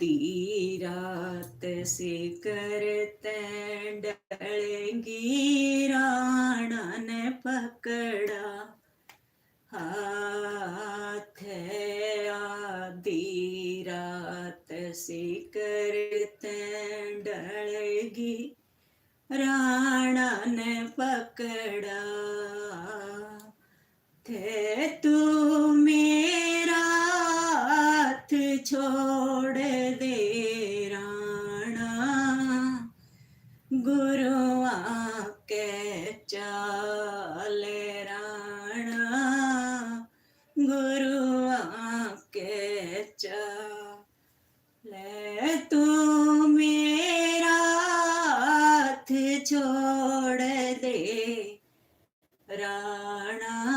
आधी रात से करते डलेंगी राणा ने पकड़ा हाथ आधी रात से करते डलेगी राणा ने पकड़ा थे तू मेरा हाथ छोड़ दे राणा गुरु आके चाले राणा गुरु आके चाले तू मेरा हाथ छोड़ दे राणा